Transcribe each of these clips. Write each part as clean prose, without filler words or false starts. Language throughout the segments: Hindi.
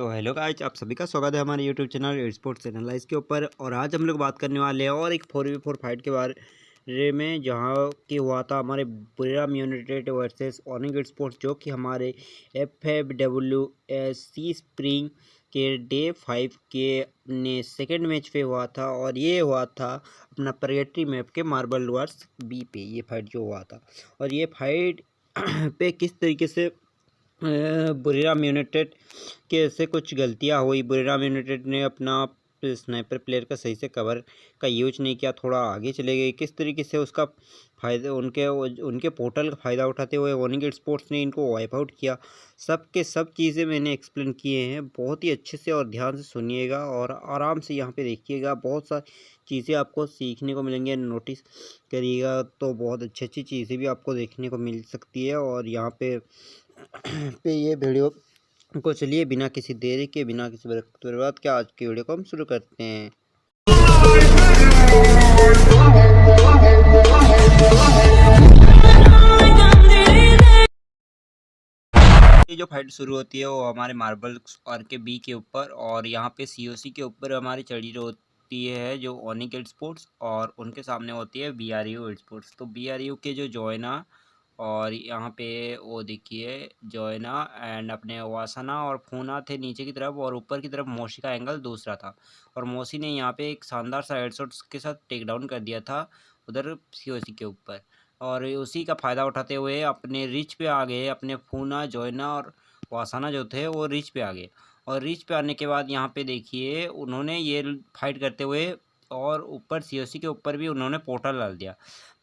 तो हेलो गाइस, आप सभी का स्वागत है हमारे यूट्यूब चैनल स्पोर्ट्स एनालाइज के ऊपर। और आज हम लोग बात करने वाले हैं और एक 4v4 फाइट के बारे में, जहां की हुआ था हमारे बुरीराम यूनाइटेड वर्सेस ओनिगेट स्पोर्ट्स, जो कि हमारे FFWC स्प्रिंग के डे 5 के अपने सेकेंड मैच पे हुआ था। और ये हुआ था अपना परगेटरी मैप के मार्बल वार्स बी पे, ये फाइट जो हुआ था। और ये फाइट पे किस तरीके से बुरीराम यूनाइटेड के से कुछ गलतियां हुई। बुरीराम यूनाइटेड ने अपना स्नाइपर प्लेयर का सही से कवर का यूज नहीं किया, थोड़ा आगे चले गए। किस तरीके से उसका फ़ायदा उनके पोर्टल का फ़ायदा उठाते हुए ओनिगेट स्पोर्ट्स ने इनको वाइप आउट किया। सब के सब चीज़ें मैंने एक्सप्लेन किए हैं, बहुत ही अच्छे से और ध्यान से सुनिएगा और आराम से यहाँ पे देखिएगा। बहुत सारी चीज़ें आपको सीखने को मिलेंगे, नोटिस करिएगा तो बहुत अच्छी अच्छी चीज़ें भी आपको देखने को मिल सकती है। और यहाँ पे ये वीडियो को चलिए बिना किसी देरी के, बिना किसी वक्त बर्बाद के आज की वीडियो को हम शुरू करते हैं। ये जो फाइट शुरू होती है वो हमारे मार्बल और के बी के ऊपर, और यहाँ पे COC के ऊपर हमारी चढ़ी होती है जो ओनिगेट स्पोर्ट्स, और उनके सामने होती है BRU स्पोर्ट्स। तो BRU के जो जोयना और यहाँ पे वो देखिए जोयना एंड अपने वासना और फूना थे नीचे की तरफ, और ऊपर की तरफ मोशी का एंगल दूसरा था। और मोशी ने यहाँ पे एक शानदार सा हेडशॉट के साथ टेक डाउन कर दिया था उधर COC के ऊपर। और उसी का फ़ायदा उठाते हुए अपने रिच पे आ गए। अपने फूना, जोयना और वासना जो थे वो रिच पे आ गए। और रिच पे आने के बाद यहाँ पे देखिए उन्होंने ये फाइट करते हुए और ऊपर COC के ऊपर भी उन्होंने पोर्टल डाल दिया।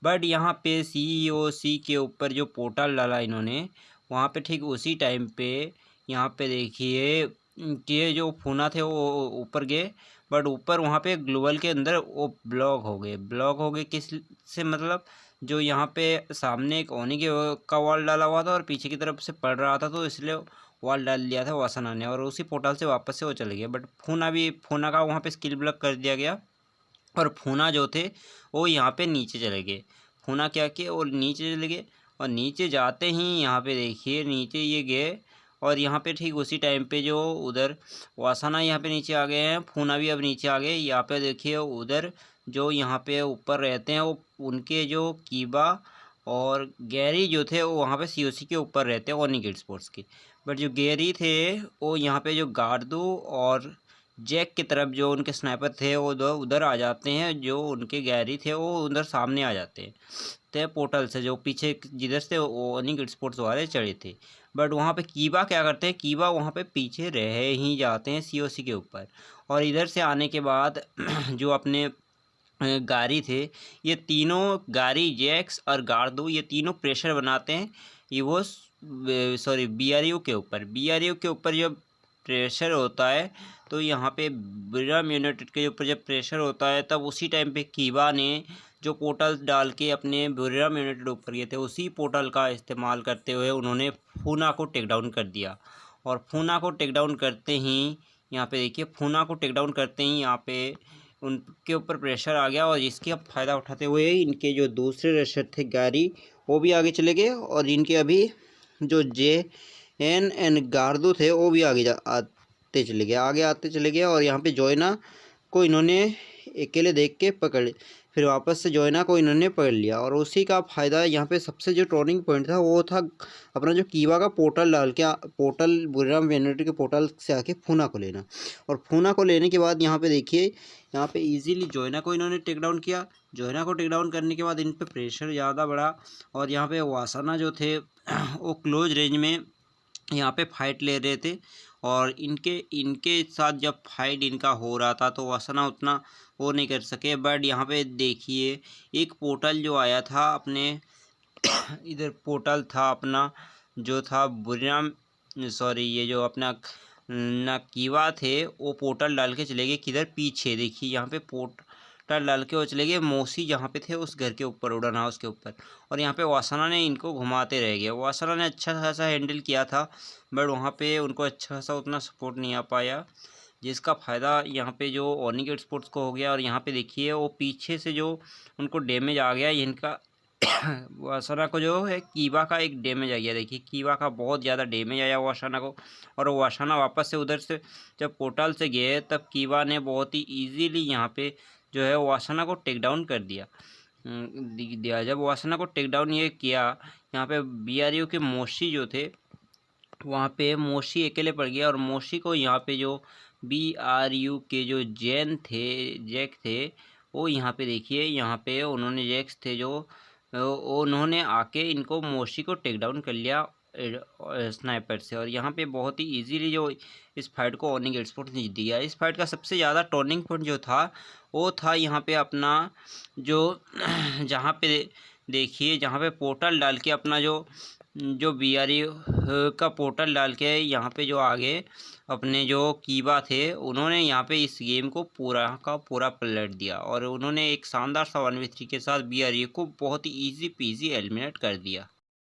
बट यहाँ पे COC के ऊपर जो पोर्टल डाला इन्होंने, वहाँ पे ठीक उसी टाइम पे यहाँ पे देखिए कि जो फूना थे वो ऊपर गए। बट ऊपर वहाँ पे ग्लोबल के अंदर वो ब्लॉक हो गए किस से, मतलब जो यहाँ पे सामने एक ओनी का वॉल डाला हुआ था और पीछे की तरफ से पड़ रहा था, तो इसलिए वॉल डाल दिया था वासना ने, और उसी पोर्टल से वापस से वो चले गए। बट फूना का वहाँ पे स्किल ब्लॉक कर दिया गया, और फूना जो थे वो यहाँ पे नीचे चले गए। फूना क्या किए, और नीचे चले गए। और नीचे जाते ही यहाँ पे देखिए नीचे ये गए, और यहाँ पे ठीक उसी टाइम पे जो उधर वासना यहाँ पे नीचे आ गए हैं, फूना भी अब नीचे आ गए। यहाँ पे देखिए उधर जो यहाँ पे ऊपर रहते हैं वो उनके जो कीबा और गैरी जो थे वो वहाँ पे COC के ऊपर रहते हैं ओनिगेट स्पोर्ट्स के। बट जो गैरी थे वो यहाँ पे जो गार्डू और जैक की तरफ जो उनके स्नाइपर थे वो उधर आ जाते हैं। जो उनके गैरी थे वो उधर सामने आ जाते हैं तो पोर्टल से, जो पीछे जिधर से वो ओनिगेट स्पोर्ट्स वाले चढ़े थे। बट वहाँ पे कीबा क्या करते हैं, कीबा वहाँ पे पीछे रह ही जाते हैं COC के ऊपर। और इधर से आने के बाद जो अपने गारी थे, ये तीनों गारी, जैक्स और गार्डू, ये तीनों प्रेशर बनाते हैं BRU के ऊपर। BRU के ऊपर जब प्रेशर होता है तो यहाँ पे बुरीराम यूनाइटेड के ऊपर जब प्रेशर होता है, तब उसी टाइम पे कीबा ने जो पोर्टल डाल के अपने बुरीराम यूनाइटेड ऊपर गए थे, उसी पोर्टल का इस्तेमाल करते हुए उन्होंने फूना को टेक डाउन कर दिया। और फूना को टेक डाउन करते ही यहाँ पे देखिए, फूना को टेक डाउन करते ही यहाँ पे उनके ऊपर प्रेशर आ गया, और इसके अब फ़ायदा उठाते हुए इनके जो दूसरे रशर थे गारी, वो भी आगे चले गए। और इनके अभी जो JN गार्डू थे वो भी आगे आते चले गए। और यहाँ पे जोयना को इन्होंने अकेले देख के पकड़, फिर वापस से जोयना को इन्होंने पकड़ लिया। और उसी का फ़ायदा यहाँ पे सबसे जो टर्निंग पॉइंट था वो था अपना जो कीवा का पोर्टल डाल के, पोर्टल बुरीराम यूनाइटेड के पोर्टल से आके फूना को लेना। और फूना को लेने के बाद यहाँ पे देखिए, यहाँ पे इजीली जोयना को इन्होंने टेक डाउन किया। जोयना को टेक डाउन करने के बाद इन पे प्रेशर ज़्यादा बढ़ा, और यहाँ पे वासना जो थे वो क्लोज रेंज में यहाँ पे फाइट ले रहे थे। और इनके साथ जब फाइट इनका हो रहा था तो वासना उतना वो नहीं कर सके। बट यहाँ पे देखिए एक पोर्टल जो आया था अपने इधर पोर्टल था अपना जो था बुरीराम, ये जो अपना कीवा थे वो पोर्टल डाल के चले गए किधर, पीछे देखिए यहाँ पे पोर्टल डाल के वो चले गए मोसी जहाँ पे थे उस घर के ऊपर, उड़न हाउस के ऊपर। और यहाँ पे वासना ने इनको घुमाते रह गए। वासना ने अच्छा खासा हैंडल किया था, बट वहाँ पे उनको अच्छा खासा उतना सपोर्ट नहीं आ पाया, जिसका फ़ायदा यहाँ पे जो ओनिगेट स्पोर्ट्स को हो गया। और यहाँ पे देखिए वो पीछे से जो उनको डैमेज आ गया, इनका वासना को जो है कीवा का एक डैमेज आ गया। देखिए कीवा का बहुत ज़्यादा डैमेज आया वासना को, और वासना वापस से उधर से जब पोर्टल से गए तब कीवा ने बहुत ही इजीली यहाँ पे जो है वासना को टेक डाउन कर दिया। दिया जब वासना को टेक डाउन ये किया, यहाँ पे बीआरयू के मोशी जो थे वहाँ पे मोशी अकेले पड़ गया, और मोशी को यहाँ पे जो बीआरयू के जो जैक थे वो यहाँ पे देखिए, यहाँ पे उन्होंने जैक्स थे जो उन्होंने आके इनको मोशी को टेक डाउन कर लिया स्नाइपर से, और यहाँ पे बहुत ही इजीली जो इस फाइट को ऑनिक स्पोर्ट्स ने जीत दिया। इस फाइट का सबसे ज़्यादा टर्निंग पॉइंट जो था वो था यहाँ पे अपना जो जहाँ पे देखिए, जहाँ पे पोर्टल डाल के अपना जो बीआरयू का पोर्टल डाल के यहाँ पे जो आगे अपने जो कीवा थे उन्होंने यहाँ पे इस गेम को पूरा का पूरा पलट दिया, और उन्होंने एक शानदार सा 1v3 के साथ बीआरयू को बहुत ही ईजी पीजी एलिमिनेट कर दिया।